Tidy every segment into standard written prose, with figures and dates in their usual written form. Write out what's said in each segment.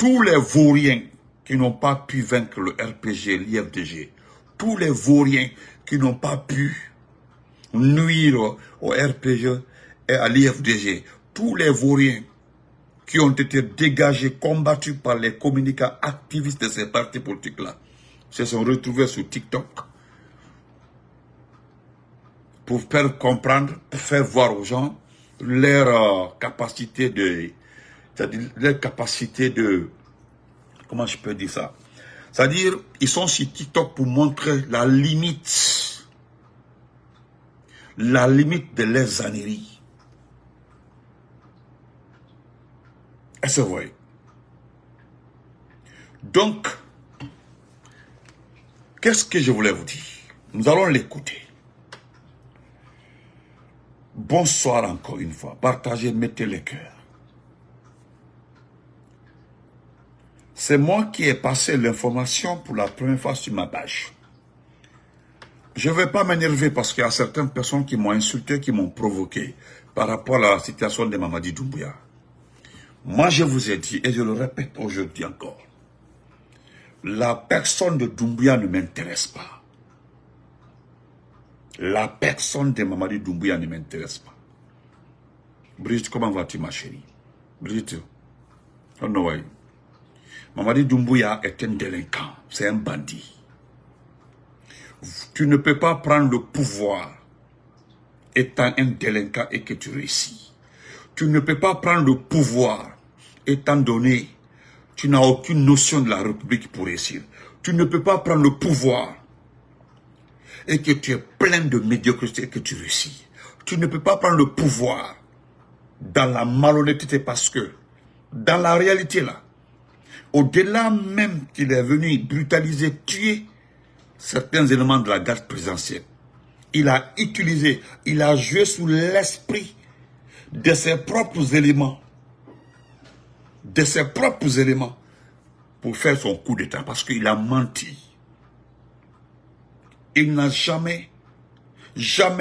tous les vauriens qui n'ont pas pu vaincre le RPG, l'IFDG, tous les vauriens qui n'ont pas pu nuire au RPG et à l'IFDG, tous les vauriens qui ont été dégagés, combattus par les communicants activistes de ces partis politiques-là, se sont retrouvés sur TikTok pour faire comprendre, pour faire voir aux gens leur capacité de... C'est-à-dire leur capacité de... Comment je peux dire ça? C'est-à-dire, ils sont sur TikTok pour montrer la limite de leurs âneries. Est-ce que vous voyez? Donc, qu'est-ce que je voulais vous dire? Nous allons l'écouter. Bonsoir encore une fois. Partagez, mettez les cœurs. C'est moi qui ai passé l'information pour la première fois sur ma page. Je ne vais pas m'énerver parce qu'il y a certaines personnes qui m'ont insulté, qui m'ont provoqué par rapport à la situation de Mamadi Doumbouya. Moi, je vous ai dit, et je le répète aujourd'hui encore, la personne de Doumbouya ne m'intéresse pas. La personne de Mamadi Doumbouya ne m'intéresse pas. Brigitte, comment vas-tu, ma chérie? Brigitte, oh no way. Mamadi Doumbouya est un délinquant, c'est un bandit. Tu ne peux pas prendre le pouvoir étant un délinquant et que tu réussis. Tu ne peux pas prendre le pouvoir étant donné tu n'as aucune notion de la République pour réussir. Tu ne peux pas prendre le pouvoir et que tu es plein de médiocrité et que tu réussis. Tu ne peux pas prendre le pouvoir dans la malhonnêteté parce que dans la réalité là, au-delà même qu'il est venu brutaliser, tuer certains éléments de la garde présidentielle, il a utilisé, il a joué sous l'esprit de ses propres éléments, pour faire son coup d'état, parce qu'il a menti. Il n'a jamais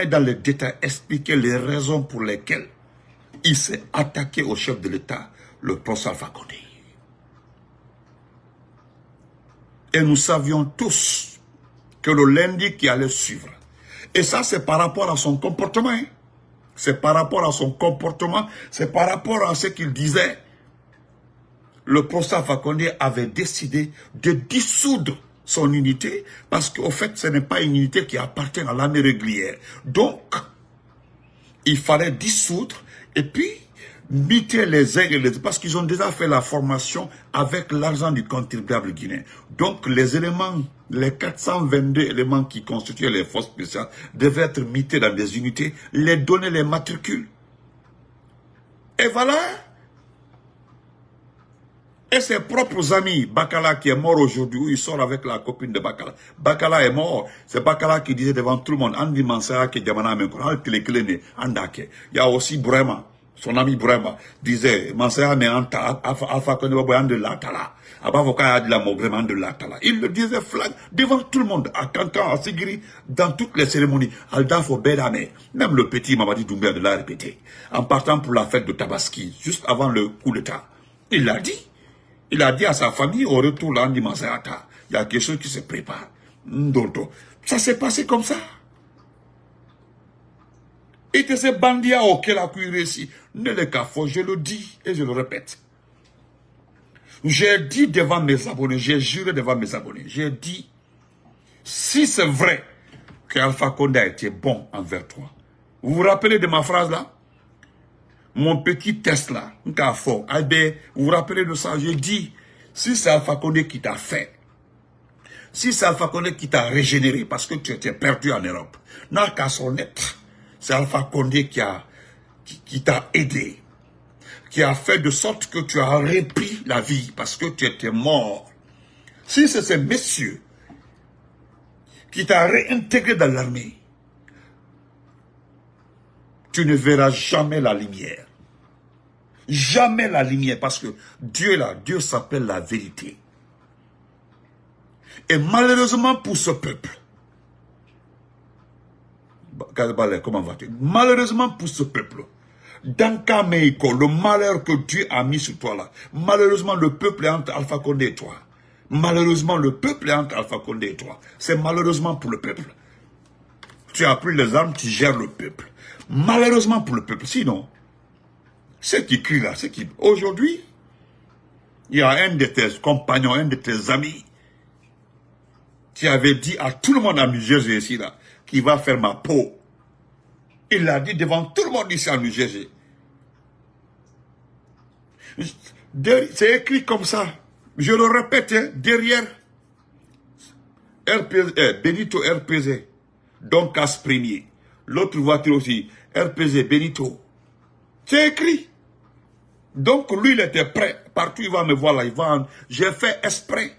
dans les détails expliqué les raisons pour lesquelles il s'est attaqué au chef de l'État, le professeur Alpha Condé. Et nous savions tous que le lundi qui allait suivre, et ça c'est par rapport à son comportement, hein. C'est par rapport à son comportement, c'est par rapport à ce qu'il disait. Le professeur Alpha Condé avait décidé de dissoudre son unité parce qu'au fait, ce n'est pas une unité qui appartient à l'armée régulière. Donc, il fallait dissoudre et puis muter les uns et les autres parce qu'ils ont déjà fait la formation avec l'argent du contribuable guinéen. Donc, les éléments, les 422 éléments qui constituaient les forces spéciales devaient être mutés dans des unités, les donner les matricules. Et voilà. Et ses propres amis, Bakala qui est mort aujourd'hui, il sort avec la copine de Bakala. Bakala est mort. C'est Bakala qui disait devant tout le monde, Andi Mansaya qui demanda Andake. Il y a aussi Brema, son ami Brema, disait, Mansaya me anta, Alpha Condé de l'Atala. Abavoka de la Mobrema de l'Atala. Il le disait flag devant tout le monde, à Kankan, à Sigiri, dans toutes les cérémonies. Aldafo Bedame, même le petit Mamadi Doumbouya de l'a répété. En partant pour la fête de Tabaski, juste avant le coup d'État. Il l'a dit. Il a dit à sa famille, au retour là, il y a quelque chose qui se prépare. Ndoto. Ça s'est passé comme ça. Et que ces bandits auxquels a pu réussir, ne les cafons, je le dis et je le répète. J'ai dit devant mes abonnés, j'ai juré devant mes abonnés, j'ai dit, si c'est vrai que Alpha Condé a été bon envers toi, vous vous rappelez de ma phrase là? Mon petit test là, vous vous rappelez de ça, j'ai dit, si c'est Alpha Condé qui t'a fait, si c'est Alpha Condé qui t'a régénéré parce que tu étais perdu en Europe, n'a qu'à son être, c'est Alpha Condé qui t'a aidé, qui a fait de sorte que tu as repris la vie parce que tu étais mort. Si c'est ces messieurs qui t'a réintégré dans l'armée, tu ne verras jamais la lumière. Jamais la lumière, parce que Dieu là, Dieu s'appelle la vérité. Et malheureusement pour ce peuple, comment vas-tu? Malheureusement pour ce peuple, Danka Meiko, le malheur que Dieu a mis sur toi là. Malheureusement, le peuple est entre Alpha Condé et toi. Malheureusement, le peuple est entre Alpha Condé et toi. C'est malheureusement pour le peuple. Tu as pris les armes, tu gères le peuple. Malheureusement pour le peuple. Sinon, ceux qui crient là, ceux qui... Aujourd'hui, il y a un de tes compagnons, un de tes amis, qui avait dit à tout le monde à New Jersey ici là, qu'il va faire ma peau. Il l'a dit devant tout le monde ici à New Jersey. C'est écrit comme ça. Je le répète, hein, derrière Benito RPZ, donc Casse Premier. L'autre voiture aussi, RPZ Benito. C'est écrit. Donc lui, il était prêt. Partout, il va me voir là. J'ai fait exprès.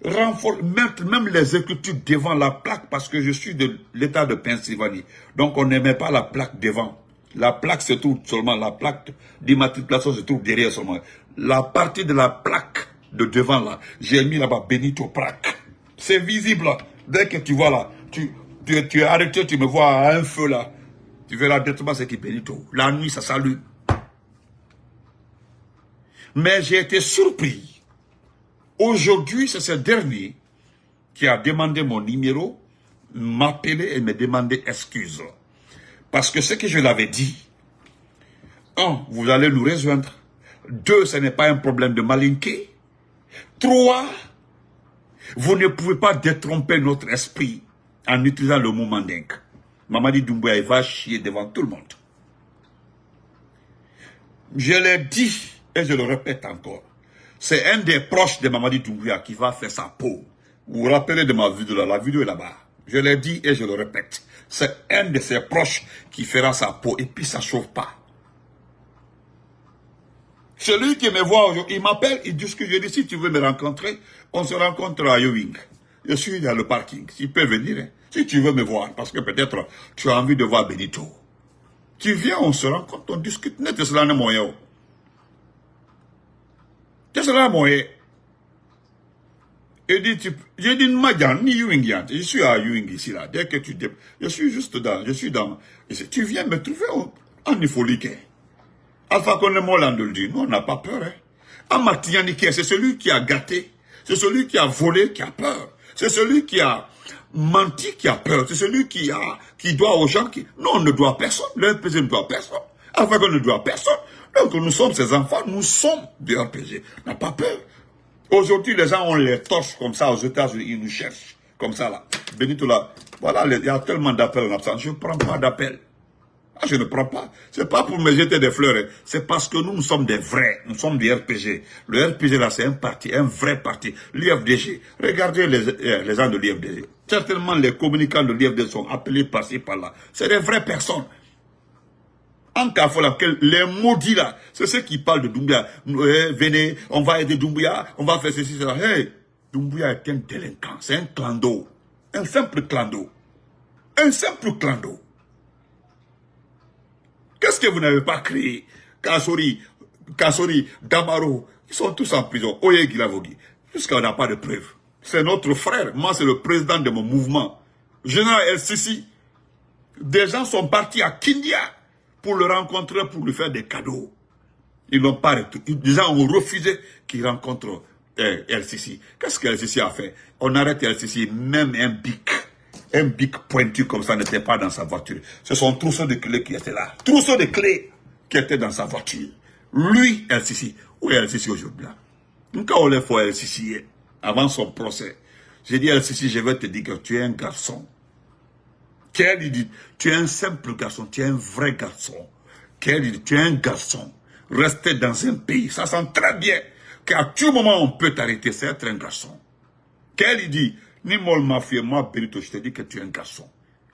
Mettre même les écritures devant la plaque parce que je suis de l'état de Pennsylvanie. Donc on n'aimait pas la plaque devant. La plaque se trouve seulement, la plaque d'immatriculation se trouve derrière seulement. La partie de la plaque de devant là, j'ai mis là-bas Benito plaque. C'est visible là. Dès que tu vois là, tu es arrêté, tu me vois à un feu là. Tu verras directement ce qui est Benito. La nuit, ça s'allume. Mais j'ai été surpris. Aujourd'hui, c'est ce dernier qui a demandé mon numéro, m'appeler et me demander excuse. Parce que ce que je l'avais dit, 1, vous allez nous rejoindre. 2, ce n'est pas un problème de malinquer. 3, vous ne pouvez pas détromper notre esprit en utilisant le mot mandingue. Mamadi Doumbouya, il va chier devant tout le monde. Je l'ai dit et je le répète encore. C'est un des proches de Mamadi Doumbouya qui va faire sa peau. Vous vous rappelez de ma vidéo là, la vidéo est là-bas. Je l'ai dit et je le répète. C'est un de ses proches qui fera sa peau et puis ça ne chauffe pas. Celui qui me voit aujourd'hui, il m'appelle, il dit ce que je dis, si tu veux me rencontrer, on se rencontre à Ewing. Je suis dans le parking, il peut venir, hein, si tu veux me voir, parce que peut-être tu as envie de voir Benito. Tu viens, on se rencontre, on discute, net cela n'est moyen. C'est cela moyen. Et dit, j'ai dit, ni Ewing, je suis à Ewing ici, là, dès que tu je suis juste dans, tu viens me trouver en Ifolique. Alpha Condé Moland le dit, nous on n'a pas peur. Hein. Amartiyanike, c'est celui qui a gâté, c'est celui qui a volé qui a peur, c'est celui qui a menti qui a peur, c'est celui qui doit aux gens qui... Non, on ne doit personne, le RPG ne doit personne, Alpha Condé ne doit personne. Donc nous sommes ses enfants, nous sommes du RPG, on n'a pas peur. Aujourd'hui, les gens ont les torches comme ça aux États-Unis, ils nous cherchent, comme ça là. Benito là, voilà, il y a tellement d'appels en absence, je ne prends pas d'appels. Ah, je ne prends pas. C'est pas pour me jeter des fleurs. C'est parce que nous sommes des vrais. Nous sommes des RPG. Le RPG là, c'est un parti, un vrai parti. L'IFDG. Regardez les gens de l'IFDG. Certainement, les communicants de l'IFDG sont appelés par-ci, par-là. C'est des vraies personnes. En cas les maudits là, c'est ceux qui parlent de Doumbouya. Venez, on va aider Doumbouya, on va faire ceci, cela. Hey, Doumbouya est un délinquant. C'est un clando. Un simple clando. Un simple clando. Qu'est-ce que vous n'avez pas créé? Kassori, Damaro, ils sont tous en prison. Oye Gilavogi, jusqu'à n'a pas de preuves. C'est notre frère. Moi, c'est le président de mon mouvement. Général El Sisi. Des gens sont partis à Kindia pour le rencontrer, pour lui faire des cadeaux. Ils n'ont pas retrouvé. Des gens ont refusé qu'il rencontre El Sisi. Qu'est-ce qu'El Sisi a fait? On arrête El Sisi, même un bic pointu comme ça n'était pas dans sa voiture. Ce sont trousseaux de clés qui étaient là. Trousseaux de clés qui étaient dans sa voiture. Lui, El Sisi. Où est El Sisi aujourd'hui là? Quand on l'a fait El Sisi, avant son procès, j'ai dit El Sisi, je vais te dire que tu es un garçon. Quel dit, tu es un simple garçon, tu es un vrai garçon. Quel dit, tu es un garçon. Rester dans un pays, ça sent très bien qu'à tout moment on peut t'arrêter, c'est être un garçon. Quel dit, ni mol mafia, moi Benito, je te dis que tu es un garçon.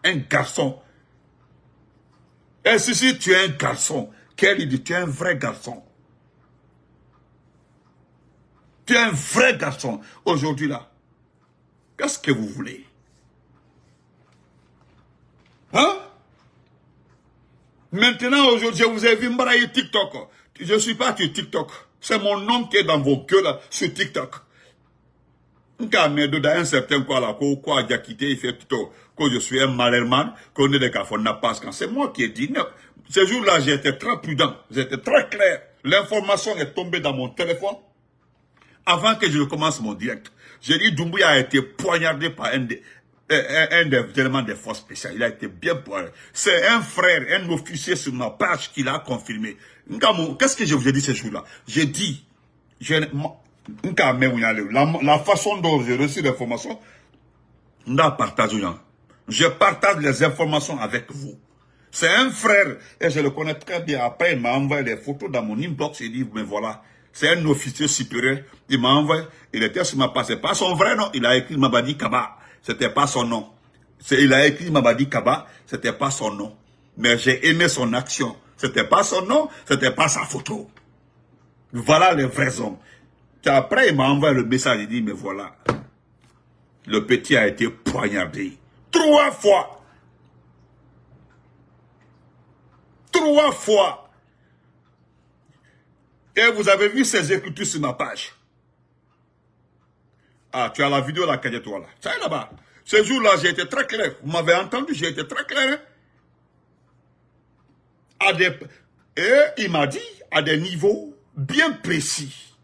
Un garçon. Et si tu es un garçon, quel dit, tu es un vrai garçon. Tu es un vrai garçon. Aujourd'hui là, qu'est-ce que vous voulez? Hein? Maintenant, aujourd'hui, je vous ai vu m'brailler TikTok. Je ne suis pas sur TikTok. C'est mon nom qui est dans vos gueules là, sur TikTok. Quand dans un certain quoi là, quoi a quitté, il fait tout, que je suis un malherman, qu'on est des cafons, n'a pas quand c'est moi qui ai dit, non. Ce jour-là, j'ai été très prudent, j'étais très clair. L'information est tombée dans mon téléphone avant que je ne commence mon direct. J'ai dit, Doumbouya a été poignardé par un des éléments des forces spéciales. Il a été bien poignardé. C'est un frère, un officier sur ma page qui l'a confirmé. Qu'est-ce que je vous ai dit ce jour-là? J'ai dit, la façon dont j'ai reçu l'information, je partage les informations avec vous. C'est un frère, et je le connais très bien. Après, il m'a envoyé des photos dans mon inbox. Il dit, mais voilà, c'est un officier supérieur. Il m'a envoyé, il était sur ma page. C'est pas son vrai nom. Il a écrit Mabadi Kaba. C'était pas son nom. Il a écrit Mabadi Kaba. C'était pas son nom. Mais j'ai aimé son action. C'était pas son nom. C'était pas sa photo. Voilà les vrais hommes. Et après, il m'a envoyé le message. Il dit, mais voilà, le petit a été poignardé 3 fois. 3 fois. Et vous avez vu ces écritures sur ma page. Ah, tu as la vidéo là, toi là. Ça est là-bas. Ce jour-là, j'ai été très clair. Vous m'avez entendu, j'ai été très clair. Hein? Et il m'a dit, à des niveaux bien précis.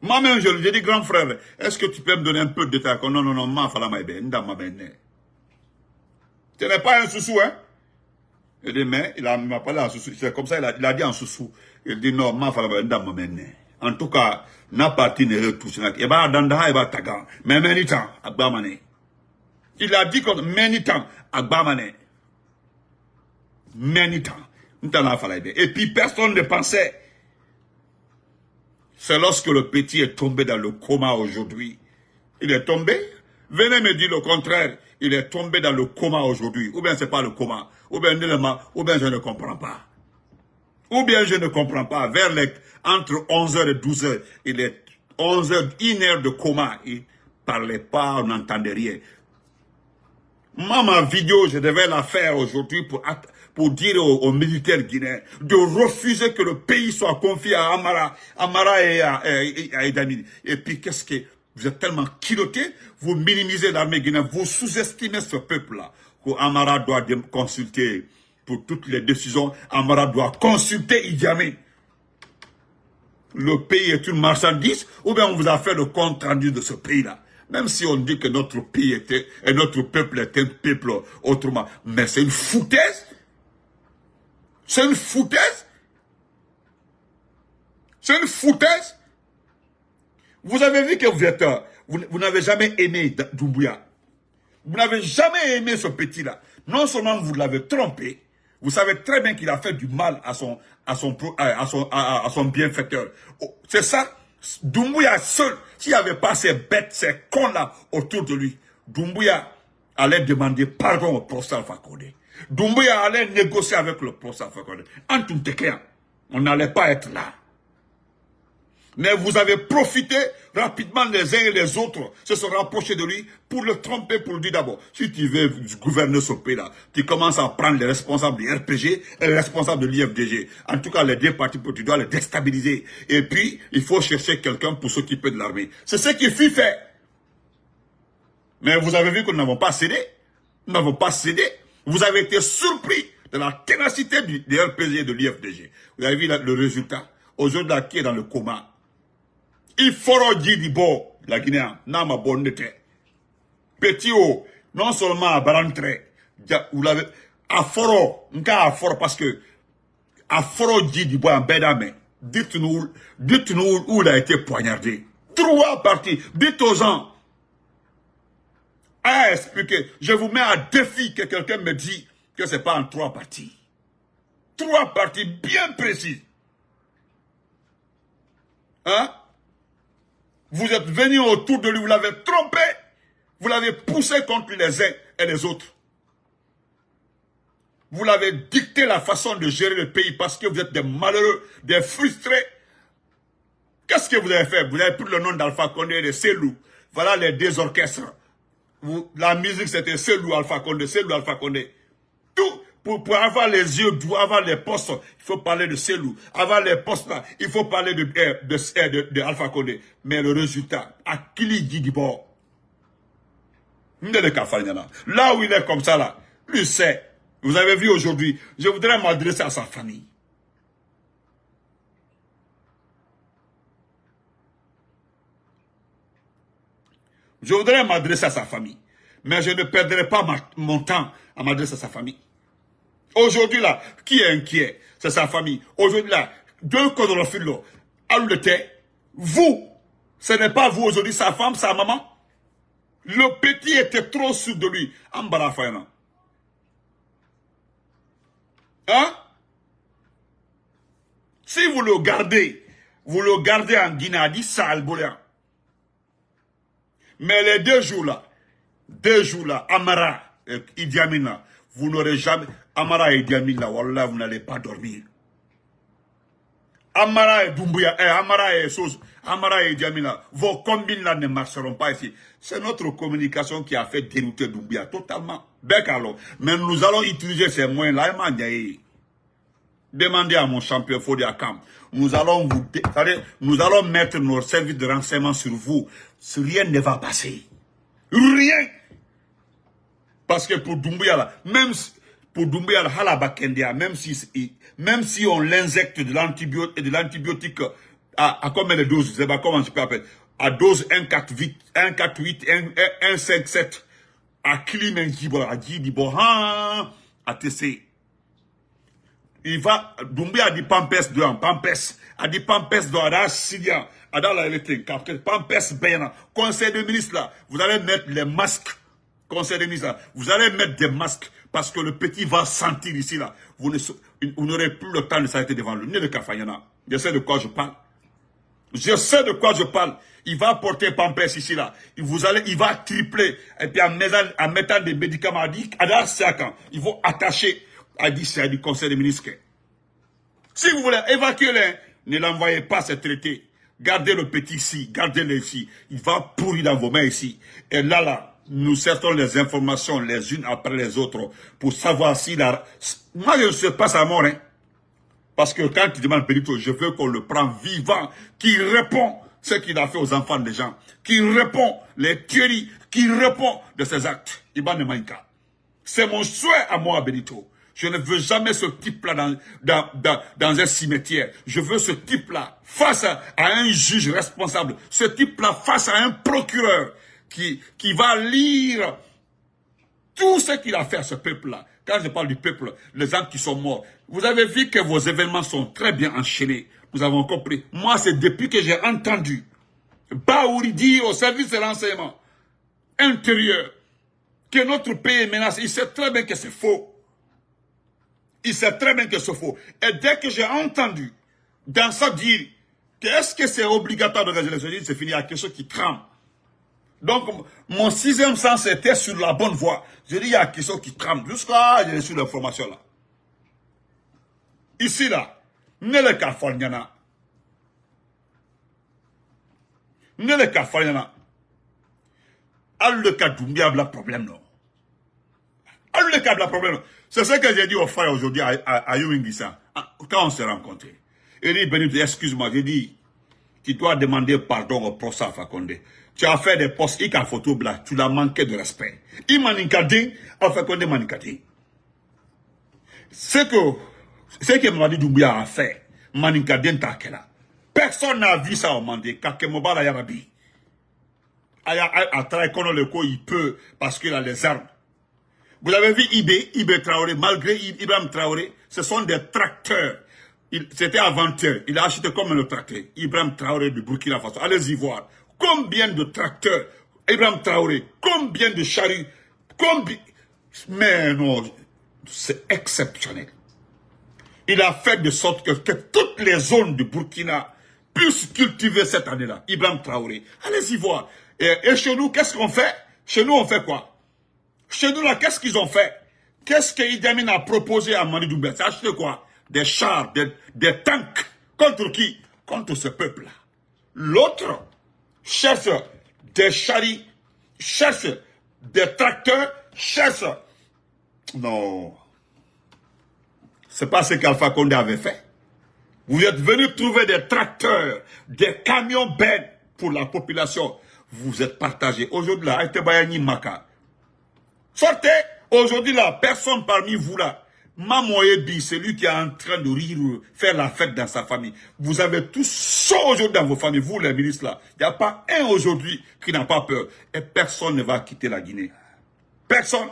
Moi-même, je lui ai dit, grand frère, est-ce que tu peux me donner un peu de détails? Non, non, non, ce n'est pas un sous-sous, hein? Il dit, mais il m'a parlé en sous-sous. C'est comme ça, il a dit en sous-sous. Il dit, non, en tout cas, n'a parti ne retouche. Il va dans il va tagan. Mais menitan, agbamane. Il a dit comme menitan, agbamane. Menitan. Et puis personne ne pensait. C'est lorsque le petit est tombé dans le coma aujourd'hui. Il est tombé. Venez me dire le contraire. Il est tombé dans le coma aujourd'hui. Ou bien c'est pas le coma. Ou bien je ne comprends pas. Ou bien je ne comprends pas. Entre 11h et 12h, il est 11h, 1 heure de coma. Il parlait pas, on n'entendait rien. Moi, ma vidéo, je devais la faire aujourd'hui pour dire aux militaires guinéens de refuser que le pays soit confié à Amara et à Idamini. Et puis, qu'est-ce que... Vous êtes tellement culottés, vous minimisez l'armée guinéenne, vous sous-estimez ce peuple-là. Amara doit consulter pour toutes les décisions. Amara doit consulter Idi Amin. Le pays est une marchandise, ou bien on vous a fait le compte rendu de ce pays-là. Même si on dit que notre pays et notre peuple est un peuple autrement. Mais c'est une foutaise. C'est une foutaise. C'est une foutaise. Vous avez vu que vous n'avez jamais aimé Doumbouya. Vous n'avez jamais aimé ce petit-là. Non seulement vous l'avez trompé, vous savez très bien qu'il a fait du mal à son bienfaiteur. C'est ça. Doumbouya seul, s'il n'y avait pas ces bêtes, ces cons-là autour de lui, Doumbouya allait demander pardon au professeur Alpha Condé. Doumbouya allait négocier avec le professeur Alpha Condé. En tout cas, on n'allait pas être là. Mais vous avez profité rapidement les uns et les autres, se sont rapprochés de lui pour le tromper, pour lui dire d'abord, si tu veux gouverner ce pays-là, tu commences à prendre les responsables du RPG et les responsables de l'IFDG. En tout cas, les deux partis, tu dois les déstabiliser. Et puis, il faut chercher quelqu'un pour s'occuper de l'armée. C'est ce qui fut fait. Mais vous avez vu que nous n'avons pas cédé. Nous n'avons pas cédé. Vous avez été surpris de la ténacité du RPG et de l'IFDG. Vous avez vu le résultat. Aujourd'hui, qui est dans le coma. Il faut dire du bon, la Guinée, n'a ma bonne tête. Petit haut, non seulement à Barantré, vous l'avez, à Foro, à Foro, parce que, à Foro dit du bois en Bédamé, dites-nous où il a été poignardé. 3 parties, dites aux gens, à expliquer, je vous mets à défi que quelqu'un me dit que c'est pas en 3 parties. 3 parties bien précises. Hein? Vous êtes venu autour de lui, vous l'avez trompé, vous l'avez poussé contre les uns et les autres. Vous l'avez dicté la façon de gérer le pays parce que vous êtes des malheureux, des frustrés. Qu'est-ce que vous avez fait? Vous avez pris le nom d'Alpha Condé et de Selou. Voilà les 2 orchestres. La musique c'était Selou, Alpha Condé, Selou, Alpha Condé. Tout, Pour avoir les yeux doux, avoir les postes, il faut parler de Selou. Avoir les postes là, il faut parler de Alpha Condé. Mais le résultat, à qui il dit du bord? Là où il est comme ça là, lui sait. Vous avez vu aujourd'hui, je voudrais m'adresser à sa famille. Je voudrais m'adresser à sa famille. Mais je ne perdrai pas mon temps à m'adresser à sa famille. Aujourd'hui là, qui est inquiet? C'est sa famille. Aujourd'hui là, deux codrophiles là, vous, ce n'est pas vous aujourd'hui, sa femme, sa maman. Le petit était trop sûr de lui. Hein? Si vous le gardez en Guinée, dit sale boléen. Mais les 2 jours là, Amara et Idi Amin là, vous n'aurez jamais, Amara et Idi Amin là, wallah, vous n'allez pas dormir. Amara et Doumbouya, Amara et Idi Amin là, vos combines là ne marcheront pas ici. C'est notre communication qui a fait dérouter Doumbouya totalement. Mais nous allons utiliser ces moyens là. Demandez à mon champion Fodi Akam. Nous allons mettre nos services de renseignement sur vous. Rien ne va passer. Rien. Parce que pour Doumbouya là, même si on l'injecte de l'antibiotique à combien de doses, je sais pas comment je peux appeler, à dose 148, 157, à Klimenjibo, à Djidibo, à TC. Doumbouya a dit Pampes de Pampes, a dit Pampes de Ada Sidia, Ada la électrique, Pampes Béna, conseil de ministre là, vous allez mettre les masques, conseil de ministre là, vous allez mettre des masques, parce que le petit va sentir ici là, vous n'aurez plus le temps de s'arrêter devant lui, ni le Kafayana. Je sais de quoi je parle. Je sais de quoi je parle. Il va porter Pampers ici là. Il va tripler, et puis en mettant des médicaments, à Ada Siakan, ils vont attacher. A dit c'est du conseil des ministres. Si vous voulez évacuer-les, ne l'envoyez pas se traiter. Gardez le petit ici, gardez-le ici. Il va pourrir dans vos mains ici. Et là, nous cherchons les informations les unes après les autres pour savoir si la... Moi, je ne sais pas sa mort. Hein. Parce que quand il demande Benito, je veux qu'on le prenne vivant, qui répond ce qu'il a fait aux enfants des gens, qui répond les tueries, qui répond de ses actes. Iban Maïka. C'est mon souhait à moi, Benito. Je ne veux jamais ce type-là dans un cimetière. Je veux ce type-là face à un juge responsable. Ce type-là face à un procureur qui va lire tout ce qu'il a fait à ce peuple-là. Quand je parle du peuple, les gens qui sont morts. Vous avez vu que vos événements sont très bien enchaînés. Nous avons compris. Moi, c'est depuis que j'ai entendu Baouri dire au service de renseignement intérieur que notre pays est menacé. Il sait très bien que c'est faux. Il sait très bien que c'est faux. Et dès que j'ai entendu dans ça dire que est-ce que c'est obligatoire de réaliser les c'est fini, il y a quelque chose qui tremble. Donc, mon 6e sens était sur la bonne voie. Je dis, il y a quelque chose qui tremble. Jusqu'à j'ai reçu l'information là. Ici là, ne le Californiana. Ne le Californiana. Al le cas Doumbouya a problème non. Al le cas de problème non. C'est ce que j'ai dit aux frères aujourd'hui à Yowingisa, quand on s'est rencontrés. Il dit, Benito, excuse-moi, j'ai dit, tu dois demander pardon au professeur Alpha Condé. Tu as fait des postes, il a photo blanc, tu l'as manqué de respect. Il m'a niqué, Alpha Condé m'a niqué. Ce que Mamadi Doumbouya a fait, m'a niqué Takela. Personne n'a vu ça au Mandé, Kakemobala Yarabi. À Traïkono le co, il peut, parce qu'il a les armes. Vous avez vu Ibé Traoré, malgré Ibrahim Traoré, ce sont des tracteurs. C'était avant-hier, il a acheté comme un tracteur. Ibrahim Traoré du Burkina Faso. Allez-y voir. Combien de tracteurs Ibrahim Traoré, combien de charrues, mais non, c'est exceptionnel. Il a fait de sorte que toutes les zones du Burkina puissent cultiver cette année-là. Ibrahim Traoré. Allez-y voir. Et chez nous, qu'est-ce qu'on fait? Chez nous, on fait quoi? Chez nous, là, qu'est-ce qu'ils ont fait? Qu'est-ce que Idi Amin a proposé à Mamadi Doumbouya? C'est acheter quoi? Des chars, des tanks. Contre qui? Contre ce peuple-là. L'autre cherche des chariots, cherche des tracteurs, cherche... Non. C'est pas ce qu'Alpha Condé avait fait. Vous êtes venus trouver des tracteurs, des camions bennes pour la population. Vous êtes partagés. Aujourd'hui, là, Aïtebayani Maka. Sortez. Aujourd'hui, là, personne parmi vous, là. Mamoyebi, c'est lui qui est en train de rire, faire la fête dans sa famille. Vous avez tous chaud aujourd'hui dans vos familles, vous les ministres là. Il n'y a pas un aujourd'hui qui n'a pas peur. Et personne ne va quitter la Guinée. Personne.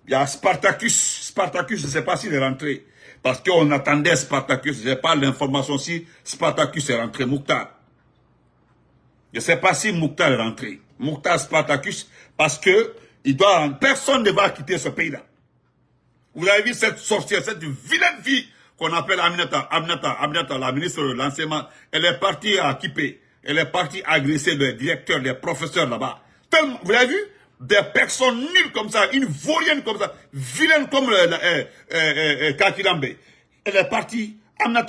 Il y a Spartacus. Spartacus, je ne sais pas s'il est rentré. Parce qu'on attendait Spartacus. Je n'ai pas l'information si Spartacus est rentré. Mouktar. Je ne sais pas si Mouktar est rentré. Mouktar Spartacus, parce que personne ne va quitter ce pays-là. Vous avez vu cette sorcière, cette vilaine fille qu'on appelle Aminata, la ministre de l'enseignement. Elle est partie à Kipé. Elle est partie agresser les directeurs, les professeurs là-bas. Vous avez vu? Des personnes nulles comme ça, une vaurienne comme ça, vilaine comme Kakilambe. Elle est partie,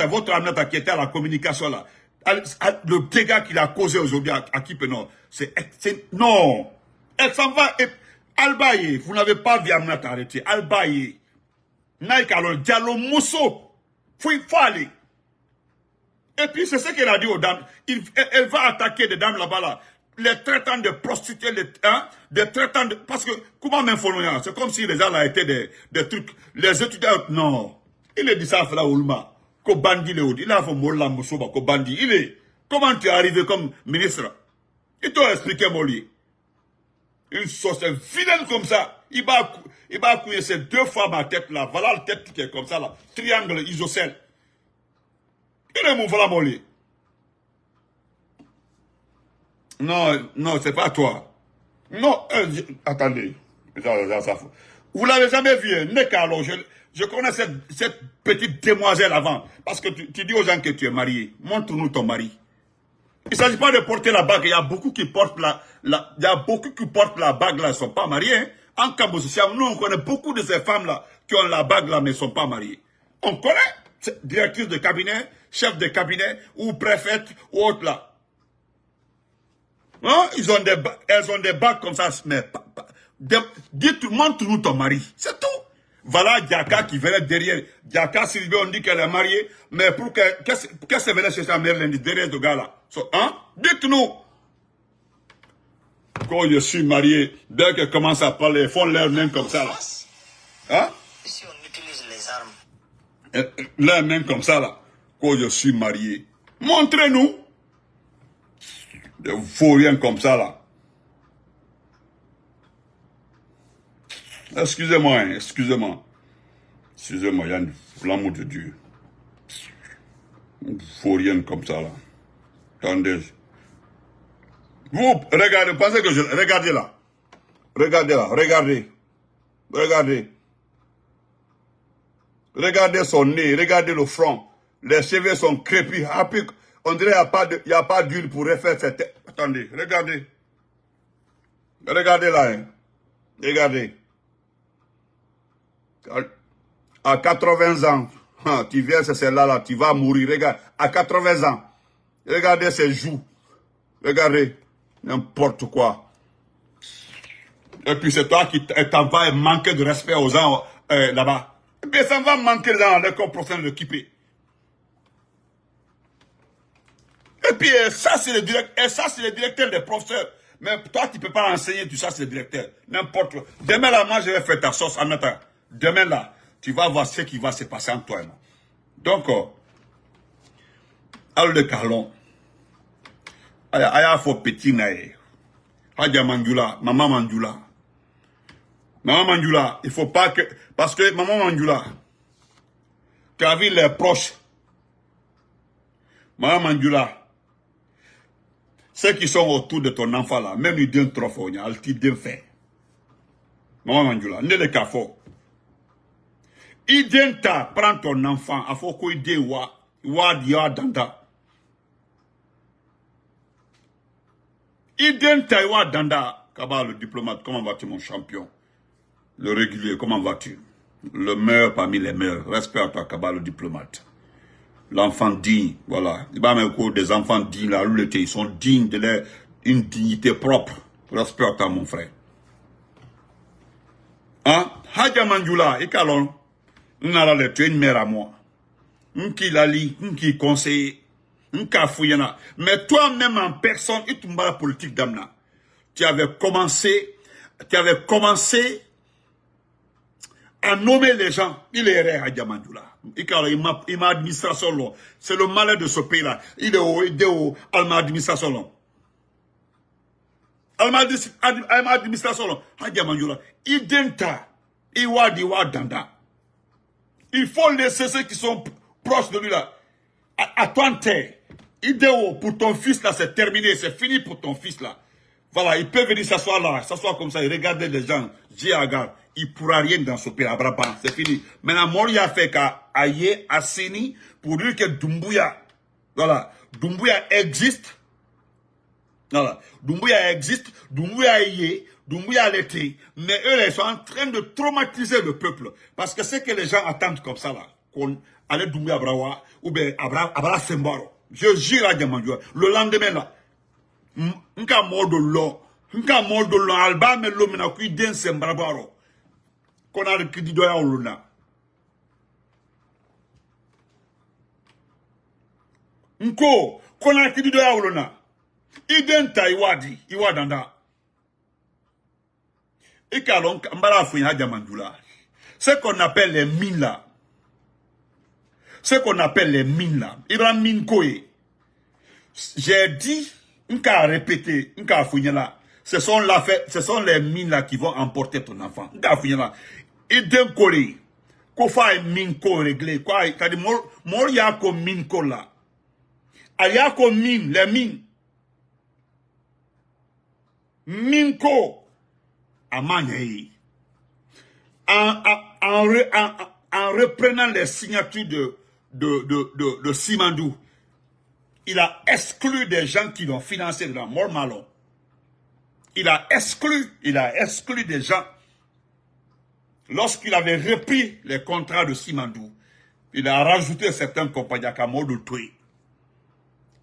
votre Aminata qui était à la communication là. Le dégât qu'il a causé aujourd'hui à Kipé, non. Non. Elle s'en va. Albaye, vous n'avez pas vu Aminata arrêter. Albaye. Naïkalo, Diallo Mousso, faut aller. Et puis c'est ce qu'elle a dit aux dames. Elle va attaquer des dames là-bas là. Les traitants de prostituées, des traitants de... Parce que, comment m'informer? C'est comme si les gens là étaient des trucs. Les étudiants, non. Il est dit ça, là, Oulma. Kobandi le Oudi. Il a fait Molla Mousso, Kobandi. Il est. Comment tu es arrivé comme ministre? Il t'a expliqué, Molly. Une sauce vilaine comme ça. Il va couiller ces deux femmes à tête là. Voilà la tête qui est comme ça là. Triangle isocèle. Il est mon voilà molly. Non, non, c'est pas toi. Non, attendez. Vous l'avez jamais vu, hein? Nekalo, je connais cette petite demoiselle avant. Parce que tu dis aux gens que tu es marié. Montre-nous ton mari. Il ne s'agit pas de porter la bague. Il y a beaucoup qui portent la bague là. Ils ne sont pas mariés. Hein? En Cambodge, nous on connaît beaucoup de ces femmes là qui ont la bague là mais ne sont pas mariées. On connaît. Directrice de cabinet, chef de cabinet ou préfète ou autre là. Hein? Elles ont des bagues comme ça. Mais montre-nous ton mari. C'est tout. Voilà Diaka qui venait derrière. Diaka Sylvie, on dit qu'elle est mariée. Mais pour qu'est-ce qu'elle venait chercher à Merlin derrière ce gars-là? Hein? Dites-nous. Quand je suis marié, dès qu'elle commence à parler, ils font leurs mains comme ça là. Hein? Ici, on utilise les armes. Leurs mains comme ça là. Quand je suis marié. Montrez-nous. Des vauriens comme ça là. Excusez-moi, hein, excusez-moi. Excusez-moi, Yann, l'amour de Dieu. Il faut rien comme ça, là. Attendez. Vous, regardez, pensez que je... Regardez là. Regardez là, regardez. Regardez. Regardez son nez, regardez le front. Les cheveux sont crépus. On dirait qu'il n'y a pas d'huile pour refaire cette tête. Attendez, regardez. Regardez là, hein. Regardez. À 80 ans, tu viens, c'est celle-là, là, tu vas mourir. Regarde, à 80 ans, regardez ses joues. Regardez, n'importe quoi. Et puis c'est toi qui t'en vas manquer de respect aux gens là-bas. Et puis ça va manquer dans l'école professionnelle de Kipé. Et puis ça, c'est le directeur des professeurs. Mais toi, tu ne peux pas enseigner tout ça, c'est le directeur. N'importe quoi. Demain, là, moi, je vais faire ta sauce en attendant. Demain, là, tu vas voir ce qui va se passer entre toi et moi. Donc, alors le calon. Aya faut petit naïe. Hadja Mandjula, maman Mandjula. Maman Mandjula, il ne faut pas que... Parce que maman Mandjula, tu as vu les proches. Maman Mandjula, ceux qui sont autour de ton enfant là, même ils donnent trop fort, ils te fait. Maman Mandjula, ne le cafo. Identa, prends ton enfant, il faut qu'il dise wa dia danda. Identa wa danda, Kaba le diplomate, comment vas-tu mon champion? Le régulier, comment vas-tu? Le meilleur parmi les meilleurs, respect à toi Kaba le diplomate. L'enfant digne, voilà. Il va même des enfants dignes, là, ils sont dignes de leur une dignité propre. Respect à toi mon frère. Hein? Hadja Mandjula, et Kalon. N'ala tu es une mère à moi. N'ki lali, n'ki conseiller, n'ka fouillana. Mais toi-même en personne, et tu m'as la politique d'amna. Tu avais commencé à nommer les gens. Il est rare à Diamandoula. Il m'a administration long. C'est le malheur de ce pays-là. Il est au Alma administration long. Alma administration long. À Diamandoula. Il denta. Il wadi wadanda. Il faut laisser ceux qui sont proches de lui là. À toi, idéo pour ton fils là, c'est terminé. C'est fini pour ton fils là. Voilà, il peut venir s'asseoir là, s'asseoir comme ça, il regarde les gens, regarde, il ne pourra rien dans ce pays, c'est fini. Maintenant, Moria fait qu'à Aye, Assini, pour dire que Doumbouya, voilà, Doumbouya existe, voilà, Doumbouya existe, Doumbouya y est, Doumbouya l'été, mais eux, ils sont en train de traumatiser le peuple, parce que c'est que les gens attendent comme ça là, qu'on allait Doumbouya Brawa, ou bien Abra Sembaro. Je jure à Diamandjoua, le lendemain là, nka modo lo alba me lo mina ku den sembrabaro kona rikidi do ya uluna nko kona rikidi do ya uluna identa iwadanda ikalon mbara fu ya Diamandjoula. Ce qu'on appelle les mines là, Ibrahim Minkoye, j'ai dit, Nka répété, Nka Founyala, ce sont les mines là qui vont emporter ton enfant. Nka Founyala, et d'un collé, Kofa et Minko réglé, quoi, t'as dit, Moriako Minko là, Ayako mine, les mines, Minko, Amanyei, en reprenant les signatures de Simandou, il a exclu des gens qui l'ont financé dans Mort Malon. Il a exclu des gens. Lorsqu'il avait repris les contrats de Simandou, il a rajouté certains compagnies à mort de tuer.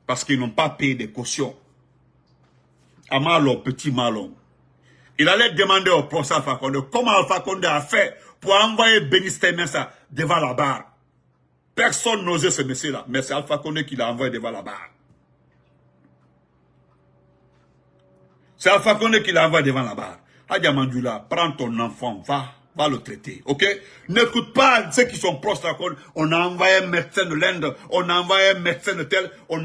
Parce qu'ils n'ont pas payé des cautions. À Malon, petit Malon. Il allait demander au professeur Alpha Condé comment Alpha Condé a fait pour envoyer Beniste Mensa devant la barre. Personne n'osait ce monsieur-là, mais c'est Alpha Condé qui l'a envoyé devant la barre. C'est Alpha Condé qui l'a envoyé devant la barre. Hadja Mandjoula, prends ton enfant, va le traiter, ok? N'écoute pas ceux qui sont proches de la Condé. On a envoyé un médecin de l'Inde, on a envoyé un médecin de tel, il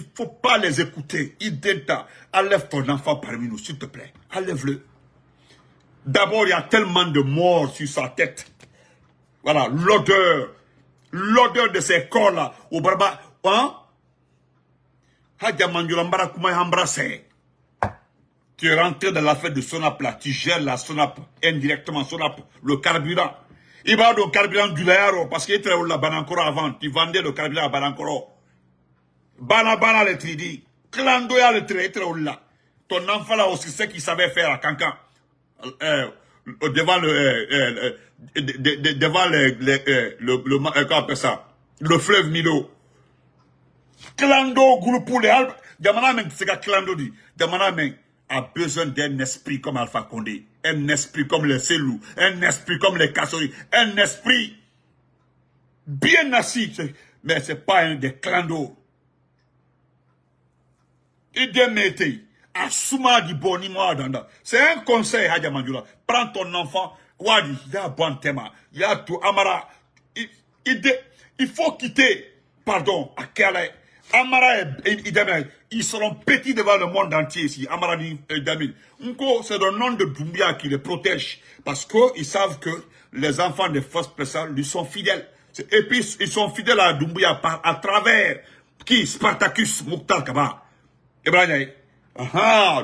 ne faut pas les écouter. Identa, enlève ton enfant parmi nous, s'il te plaît. Enlève-le. D'abord, il y a tellement de morts sur sa tête. Voilà, l'odeur de ces corps-là, au barba, hein? Hadja Mandjoula Mbara Koumay embrassé. Tu es rentré dans l'affaire de Sonap là, tu gères la Sonap, indirectement Sonap, le carburant. Il va au carburant du Layaro, parce qu'il était là Banankoro avant, tu vendais le carburant à Banankoro. Bana le tridi, Klandoya le traité là. Ton enfant là aussi, c'est qu'il savait faire à Cancan. Devant le fleuve Milo. Clando, groupe pour les Alpes. Diamana men, c'est qu'à Clando dit. Diamana men a besoin d'un esprit comme Alpha Condé. Un esprit comme les Selou. Un esprit comme les Kassori. Un esprit bien assis. Mais c'est pas un des Clando. Il démette. Assouma di boni moi danda. C'est un conseil, Hadja Mandjoula. Prends ton enfant. Wadi, il y a bon thème. Il y a tout. Amara. Il faut quitter. Pardon. Akale. Amara et Idamil, ils seront petits devant le monde entier ici. Amara et Idamil. C'est le nom de Doumbia qui les protège. Parce qu'ils savent que les enfants de First Pressa lui sont fidèles. Et puis, ils sont fidèles à Doumbia à travers qui? Spartacus Mouktar Kaba. Ibrahim.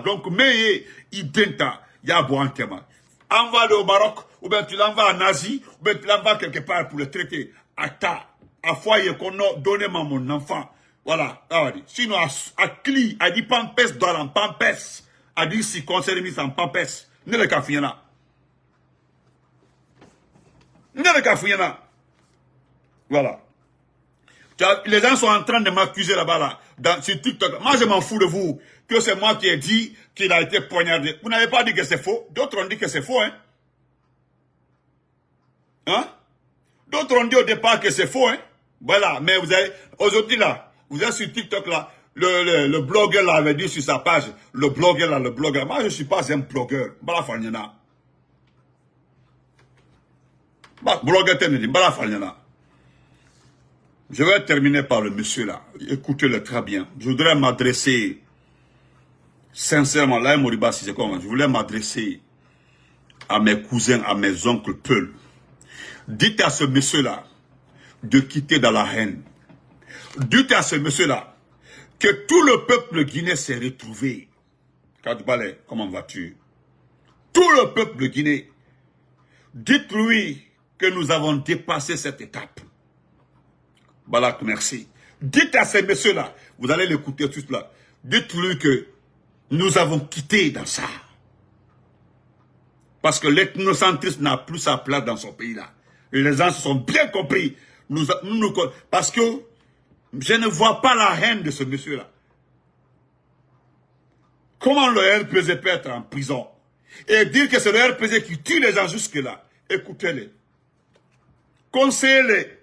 Donc, mais, identa, il y a bon thème. Envoie-le au Maroc, ou bien tu l'envoies en Asie, ou bien tu l'envoies quelque part pour le traiter. À foyer qu'on a donné mon enfant. Voilà. Sinon, à Cli, à dit Pampes dans Pampes, à dit si conseil mis en Pampes, ne le caféna. Ne le caféna. Voilà. Les gens sont en train de m'accuser là-bas, là, sur TikTok. Moi, je m'en fous de vous, que c'est moi qui ai dit qu'il a été poignardé. Vous n'avez pas dit que c'est faux. D'autres ont dit que c'est faux, hein? D'autres ont dit au départ que c'est faux, hein. Voilà, mais vous avez, aujourd'hui là, vous êtes sur TikTok là, le blogueur là avait dit sur sa page, le blogueur. Moi, je ne suis pas un blogueur. Bala Fanyana. Blogueur Tenedi, Bala Fanyana. Je vais terminer par le monsieur là. Écoutez-le très bien. Je voudrais m'adresser, sincèrement, là, Moriba, si c'est comment, je voulais m'adresser à mes cousins, à mes oncles Peul. Dites à ce monsieur-là de quitter dans la haine. Dites à ce monsieur-là que tout le peuple guinéen s'est retrouvé. Kadbalé, comment vas-tu? Tout le peuple guinéen. Dites-lui que nous avons dépassé cette étape. Balak, merci. Dites à ces messieurs-là, vous allez l'écouter tout cela. Dites-lui que nous avons quitté dans ça. Parce que l'ethnocentrisme n'a plus sa place dans son pays-là. Les gens se sont bien compris. Parce que je ne vois pas la haine de ce monsieur-là. Comment le RPZ peut être en prison et dire que c'est le RPZ qui tue les gens jusque-là? Écoutez-les. Conseillez-les.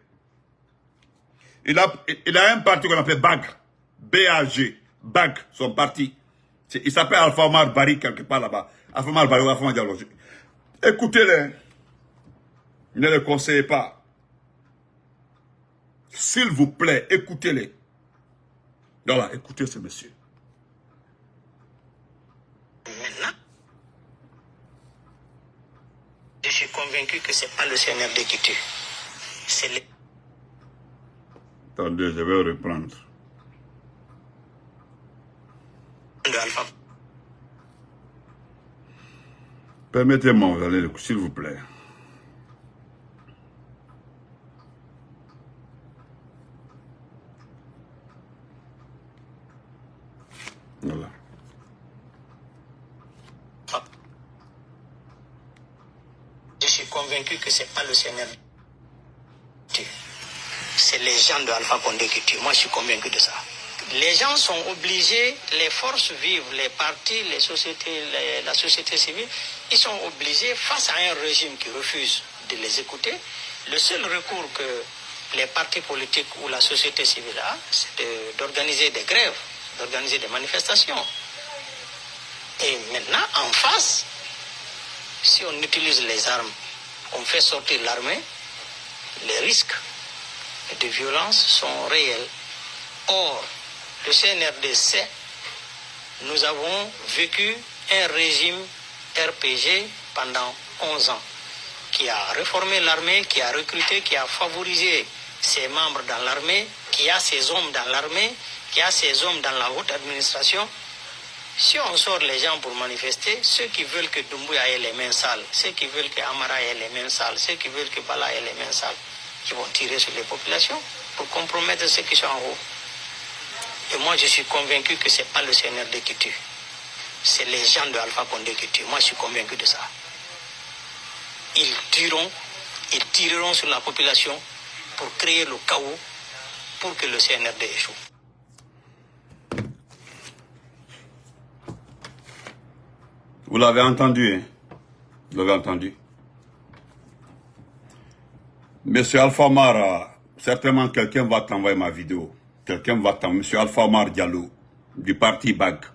Il a un parti qu'on appelle BAG. B-A-G. BAG, son parti. Il s'appelle Alpha Omar Bari quelque part là-bas. Alpha Omar Bari ou Alpha Omar Diallo. Écoutez-les. Ne les conseillez pas. S'il vous plaît, écoutez-les. Voilà, écoutez ce monsieur. Maintenant, je suis convaincu que ce n'est pas le CNRD qui tue. C'est les... Attendez, je vais reprendre. de Alpha. Permettez-moi, vous allez, s'il vous plaît. Voilà. Je suis convaincu que ce n'est pas le CNRD qui tue. C'est les gens de Alpha Condé qui tuent. Moi, je suis convaincu de ça. Les gens sont obligés, les forces vives, les partis, les sociétés, la société civile, ils sont obligés, face à un régime qui refuse de les écouter, le seul recours que les partis politiques ou la société civile a, c'est d'organiser des grèves, d'organiser des manifestations. Et maintenant, en face, si on utilise les armes, on fait sortir l'armée, les risques de violence sont réels. Or, le CNRD sait, nous avons vécu un régime RPG pendant 11 ans, qui a réformé l'armée, qui a recruté, qui a favorisé ses membres dans l'armée, qui a ses hommes dans l'armée, qui a ses hommes dans la haute administration. Si on sort les gens pour manifester, ceux qui veulent que Doumbouya ait les mains sales, ceux qui veulent que Amara ait les mains sales, ceux qui veulent que Bala ait les mains sales, qui vont tirer sur les populations pour compromettre ceux qui sont en haut. Et moi, je suis convaincu que ce n'est pas le CNRD qui tue. C'est les gens de Alpha Condé qui tuent. Moi, je suis convaincu de ça. Ils tireront sur la population pour créer le chaos, pour que le CNRD échoue. Vous l'avez entendu, hein? Vous l'avez entendu. Monsieur Alpha Omar, certainement quelqu'un va t'envoyer ma vidéo. Quelqu'un va t'envoyer, Monsieur Alpha Omar Diallo, du parti BAG.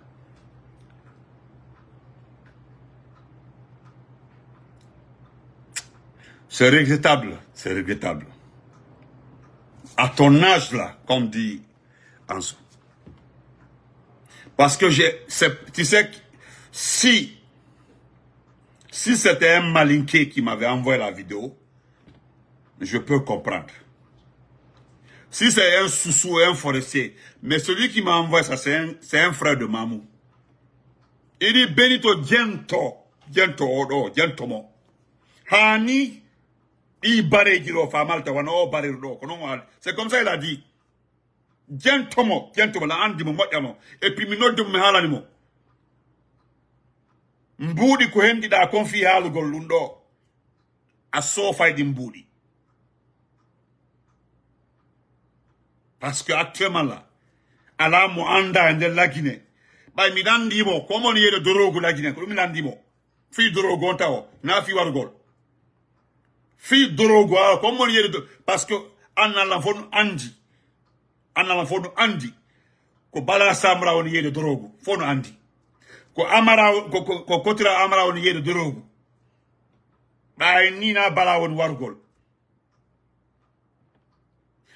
C'est regrettable, c'est regrettable. À ton âge là, comme dit Anso. Parce que tu sais, si c'était un malinqué qui m'avait envoyé la vidéo, je peux comprendre. Si c'est un soussou, un forestier, mais celui qui m'a envoyé ça, c'est un frère de Mamou. Il dit Benito Diento Mo. Hani, c'est comme ça il a dit. Diento Mo, la andi mo moyano. Et puis minodde mo halanimo. Mbudi ko hendi da konfi halugol lundo. A sofaydi mbudi. Parce que actuellement là, ala mo anda ndel la Guinée. Bay mi dandimo ko mon yede dorogo la Guinée ko mi dandimo. Fi dorogo onta o na fi wargol. Fille drogo, comment il y a de... Parce que, en allant fond Andi. En allant fond Andi. Ko bala samra on yede drogo. Fond Andi. Ko amara, ko kotira amara on yede drogo. Ba nina bala on wargol.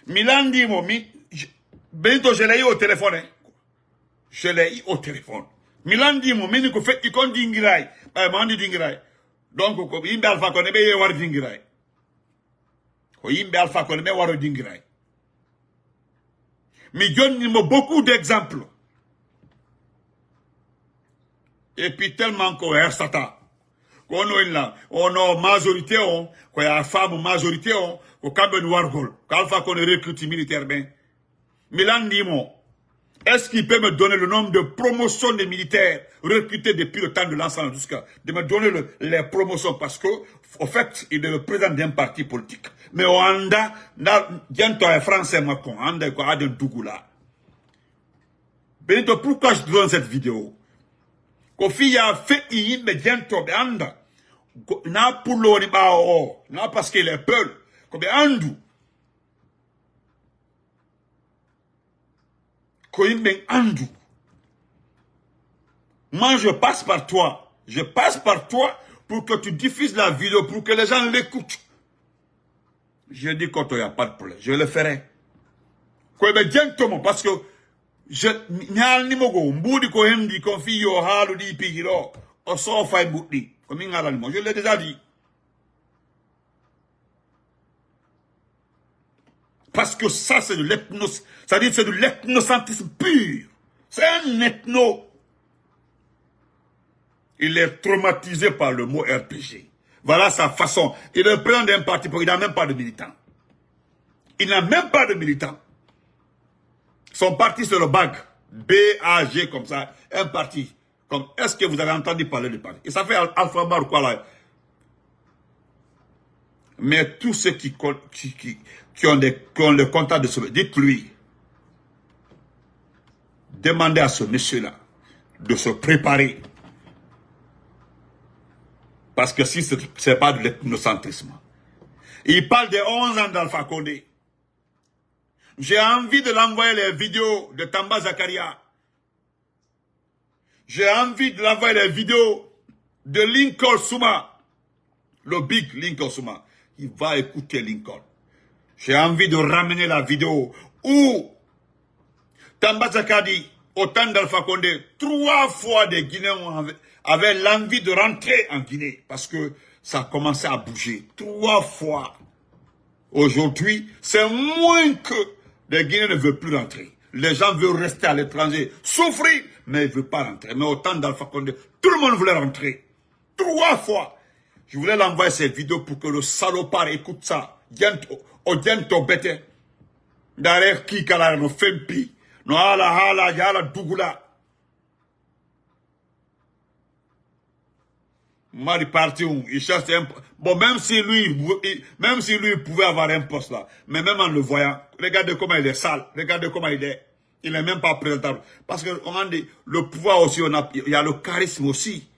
Milandi mo, bientôt je l'ai eu au téléphone. Hein. Je l'ai eu au téléphone. Milandi mo, mini ko fait ikon dingirai. Ba mandi dingirai. Donc, ko imbe alfa ko nebe ye war dingirai. Ko imbe alfa ko nebe war dingirai. Mais donne beaucoup d'exemples. Et puis tellement qu'on est sata. Qu'on a une majorité, qu'on a une femme majorité, qu'on a une wargol. Qu'alpha qu'on est recruté militaire, ben. Milan dis-moi, est-ce qu'il peut me donner le nombre de promotions des militaires recrutés depuis le temps de l'ensemble jusqu'à de me donner les promotions parce que, au fait, il est le président d'un parti politique. Mais au Anda, bientôt est français, moi, qu'on Anda, quoi, a d'un Dougoula. Benito, pourquoi je te donne cette vidéo? Kofi a fait y mais bientôt, Anda. Na pour l'on na parce qu'il est peur. Comme Andou. Andou. Moi, je passe par toi. Je passe par toi pour que tu diffuses la vidéo, pour que les gens l'écoutent. Je dis quand il n'y a pas de problème. Je le ferai. Parce que je l'ai déjà dit. Parce que ça, c'est de l'ethnos. C'est-à-dire c'est de l'ethnocentrisme pur. C'est un ethno. Il est traumatisé par le mot RPG. Voilà sa façon. Il est président d'un parti pour il n'a même pas de militant. Il n'a même pas de militant. Son parti, c'est le BAG. B-A-G comme ça. Un parti. Est-ce que vous avez entendu parler du parti? Et ça fait Alpha Bar quoi là? Mais tous ceux qui ont le contact de ce... Dites-lui. Demandez à ce monsieur-là de se préparer. Parce que si ce n'est pas de l'ethnocentrisme. Il parle de 11 ans d'Alpha Condé. J'ai envie de l'envoyer les vidéos de Tamba Zakaria. J'ai envie de l'envoyer les vidéos de Lincoln Souma. Le big Lincoln Souma. Il va écouter Lincoln. J'ai envie de ramener la vidéo où Tamba Zakari, au temps d'Alpha Condé, 3 fois des Guinéens avaient l'envie de rentrer en Guinée. Parce que ça commençait à bouger. 3 fois. Aujourd'hui, c'est moins que les Guinéens ne veulent plus rentrer. Les gens veulent rester à l'étranger, souffrir, mais ils ne veulent pas rentrer. Mais au temps d'Alpha Condé, tout le monde voulait rentrer. 3 fois. Je voulais l'envoyer cette vidéo pour que le salopard écoute ça. Diento bête. Derrière qui kala no fempi. No hala yala dugula. Mari parti où il cherche un... Bon, même si lui pouvait avoir un poste là, mais même en le voyant, regardez comment il est sale, regardez comment il est. Il n'est même pas présentable. Parce que on dit, le pouvoir aussi, il y a le charisme aussi.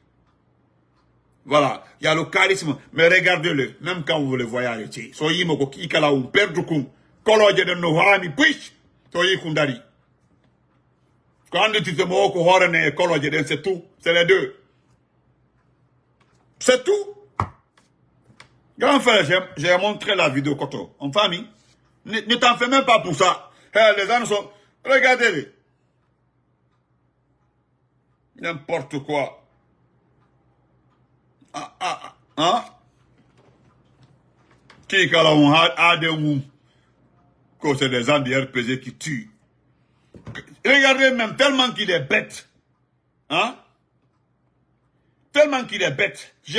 Voilà, il y a le charisme, mais regardez-le, même quand vous le voyez arrêter. Soyez moko kikala ou perdre kum, koloje de no hami push, soyez kundari. Quand tu te moques au horne et koloje de c'est tout, c'est les deux. C'est tout. Grand frère, j'ai montré la vidéo Koto, en famille. Ne t'en fais même pas pour ça. Hey, les gens sont, regardez-les. N'importe quoi. Qui a des mous que c'est des gens du RPG qui tuent. Regardez même, tellement qu'il est bête. Hein? Tellement qu'il est bête. Il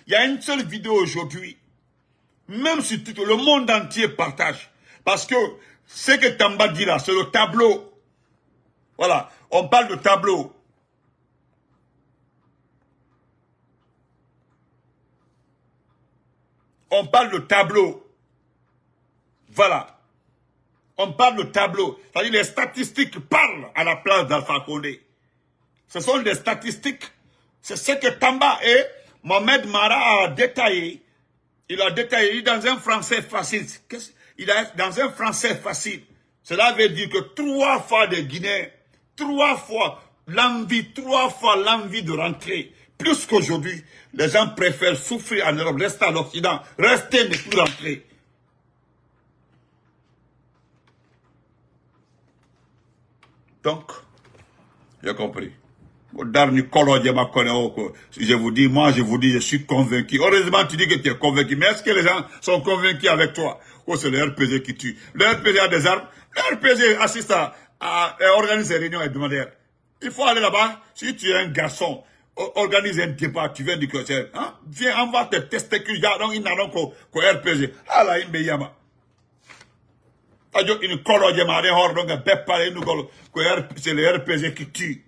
y a une seule vidéo aujourd'hui. Même si tout le monde entier partage. Parce que ce que Tamba dit là, c'est le tableau. Voilà, on parle de tableau. On parle de tableau. Voilà. On parle de tableau. C'est-à-dire les statistiques parlent à la place d'Alpha Condé. Ce sont des statistiques. C'est ce que Tamba et Mohamed Mara a détaillé Il a détaillé, il dit dans un français facile. Il a dans un français facile. Cela veut dire que 3 fois des Guinéens, 3 fois l'envie de rentrer. Plus qu'aujourd'hui, les gens préfèrent souffrir en Europe, rester à l'Occident, rester ne plus rentrer. Donc, j'ai compris. Je vous dis, je suis convaincu. Heureusement, tu dis que tu es convaincu. Mais est-ce que les gens sont convaincus avec toi? Oh, c'est le RPG qui tue. Le RPG a des armes. Le RPG assiste à organiser des réunions hebdomadaires. Il faut aller là-bas. Si tu es un garçon, organise un débat, tu viens du côté. Hein? Viens, on va te tester que donc il n'a donc qu'au RPG. Ah là, il me yama. Une colonne de marée hors donc un bépalé nous c'est le RPG qui tue.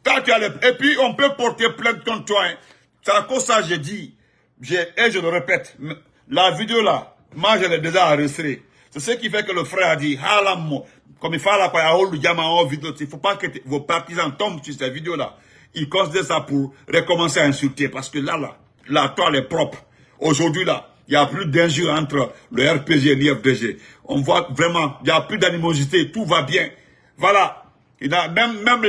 Et puis on peut porter plainte contre toi. Hein. C'est à cause de ça que j'ai dit. Et je le répète, la vidéo là, moi je l'ai déjà enregistrée. C'est ce qui fait que le frère a dit, comme il fait là, il ne faut pas que vos partisans tombent sur cette vidéo là. Ils considèrent ça pour recommencer à insulter. Parce que la toile est propre. Aujourd'hui là, il n'y a plus d'injures entre le RPG et l'IFDG. On voit vraiment, il n'y a plus d'animosité, tout va bien. Voilà. Il y a même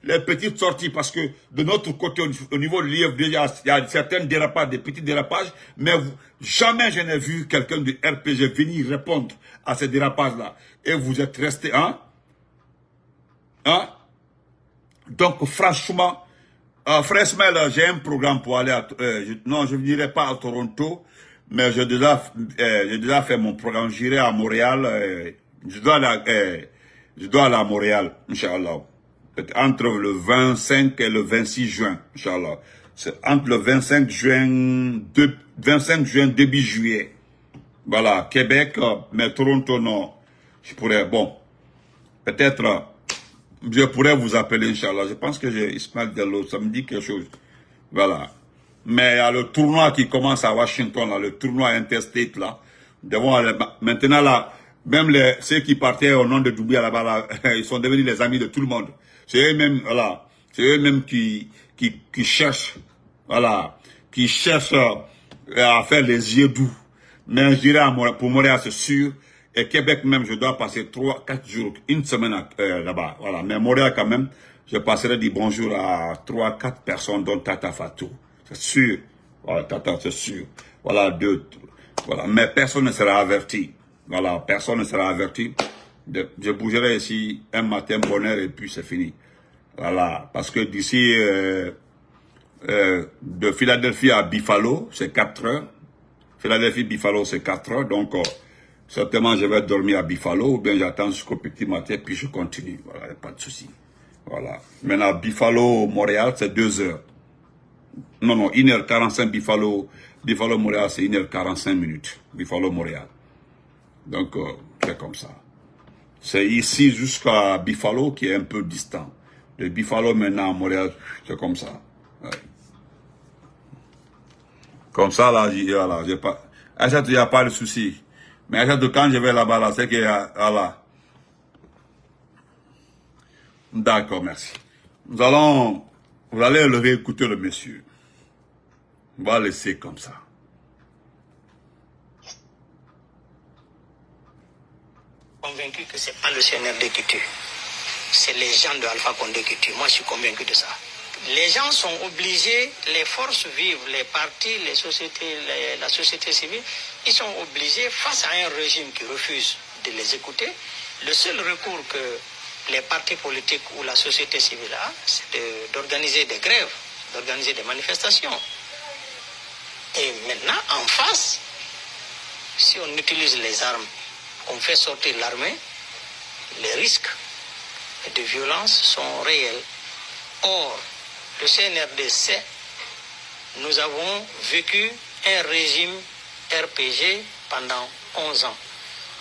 les petites sorties, parce que de notre côté, au niveau de l'IFDG, il y a certains dérapages, des petits dérapages, mais jamais je n'ai vu quelqu'un du RPG venir répondre à ces dérapages-là. Et vous êtes restés, hein? Donc, franchement, frère Ismaël, j'ai un programme pour aller non, je ne dirai pas à Toronto, mais j'ai déjà fait mon programme. J'irai à Montréal, je dois aller à Montréal, Inch'Allah. Entre le 25 et le 26 juin, Inch'Allah. C'est entre le 25 juin, début juillet. Voilà, Québec, mais Toronto, non. Je pourrais, bon, peut-être, je pourrais vous appeler, Inch'Allah. Je pense que j'ai Ismaël Diallo, ça me dit quelque chose. Voilà. Mais il y a le tournoi qui commence à Washington, là, le tournoi interstate, là. Maintenant, là, même ceux qui partaient au nom de Doumbouya là-bas, là, ils sont devenus les amis de tout le monde. C'est eux-mêmes, voilà. C'est eux-mêmes qui cherchent, voilà, qui cherchent à faire les yeux doux. Mais je dirais pour Montréal, c'est sûr. Et Québec même, je dois passer 3-4 jours, une semaine là-bas. Voilà. Mais Montréal quand même, je passerai dire bonjour à 3-4 personnes, dont Tata Fatou. C'est sûr. Voilà, Tata, c'est sûr. Voilà, voilà. Mais personne ne sera averti. Voilà, personne ne sera averti. Je bougerai ici un matin, bonheur, et puis c'est fini. Voilà, parce que d'ici de Philadelphie à Buffalo, c'est 4 heures. Philadelphie-Buffalo, c'est 4 heures. Donc, certainement, je vais dormir à Buffalo, ou bien j'attends jusqu'au petit matin, puis je continue. Voilà, il n'y a pas de souci. Voilà. Maintenant, Buffalo-Montréal, c'est 2 heures. Non, 1h45 Buffalo-Montréal, c'est 1h45. Buffalo-Montréal. Donc, c'est comme ça. C'est ici jusqu'à Buffalo qui est un peu distant. De Buffalo maintenant à Montréal, c'est comme ça. Ouais. Comme ça, là, j'ai pas... Achète, il n'y a pas de souci. Mais achète, quand je vais là-bas, là, c'est qu'il y a... Voilà. D'accord, merci. Vous allez le réécouter, le monsieur. On va laisser comme ça. Convaincu que ce n'est pas le CNRD qui tue. C'est les gens de Alpha Condé qui tuent. Moi, je suis convaincu de ça. Les gens sont obligés, les forces vives, les partis, les sociétés, la société civile, ils sont obligés, face à un régime qui refuse de les écouter, le seul recours que les partis politiques ou la société civile a, c'est d'organiser des grèves, d'organiser des manifestations. Et maintenant, en face, si on utilise les armes, on fait sortir l'armée, les risques de violence sont réels. Or, le CNRD sait, nous avons vécu un régime RPG pendant 11 ans,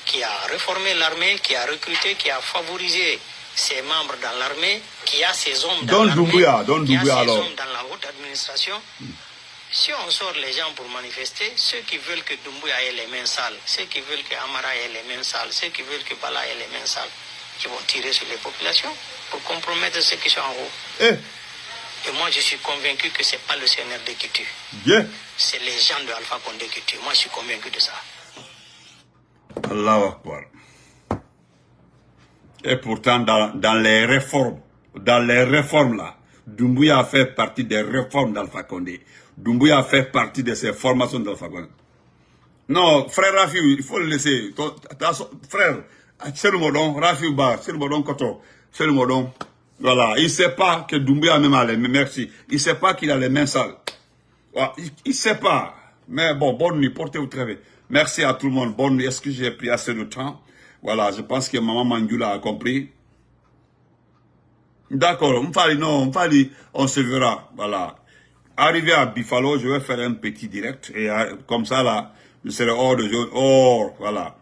qui a réformé l'armée, qui a recruté, qui a favorisé ses membres dans l'armée, qui a ses hommes dans l'armée, qui a ses hommes dans la haute administration. Si on sort les gens pour manifester, ceux qui veulent que Doumbouya ait les mains sales, ceux qui veulent que Amara ait les mains sales, ceux qui veulent que Bala ait les mains sales, qui vont tirer sur les populations pour compromettre ceux qui sont en haut. Et moi, je suis convaincu que ce n'est pas le CNRD qui tue. Bien. C'est les gens de Alpha Condé qui tuent. Moi, je suis convaincu de ça. Allahu Akbar. Et pourtant, dans les réformes là, Doumbouya a fait partie des réformes d'Alpha Condé. Doumbouya a fait partie de ces formations d'Alpha Condé. Non, frère Rafi, il faut le laisser. Frère, c'est le modon, Rafi Ba, c'est le modon Koto, c'est le modon. Voilà, il ne sait pas que Doumbouya même a les mains, merci. Il ne sait pas qu'il a les mains sales. Voilà, il ne sait pas. Mais bon, bonne nuit, portez-vous très bien. Merci à tout le monde, bonne nuit. Est-ce que j'ai pris assez de temps? Voilà, je pense que maman Mandioula a compris. D'accord, on se verra. Voilà. Arrivé à Buffalo, je vais faire un petit direct. Et comme ça, là, je serai hors de zone. Voilà.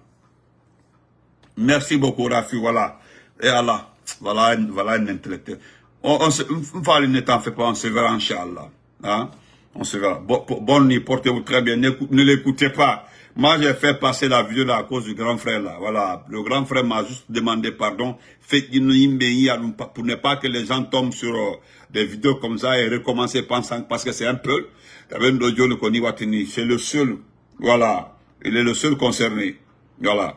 Merci beaucoup, Rafi. Voilà. Et Allah. Voilà un intellectuel. Ne t'en fais pas, on se verra, Inch'Allah. Hein? On se verra. Bonne nuit, portez-vous très bien. Ne l'écoutez pas. Moi, j'ai fait passer la vidéo là à cause du grand frère là. Voilà. Le grand frère m'a juste demandé pardon. Pour ne pas que les gens tombent sur des vidéos comme ça et recommencer pensant parce que c'est un peu. C'est le seul. Voilà. Il est le seul concerné. Voilà.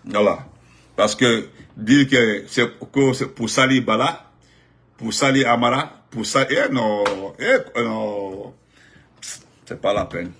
Voilà. Parce que dire que c'est pour Sali Bala, pour Sali Amara, pour Sali... non. C'est pas la peine.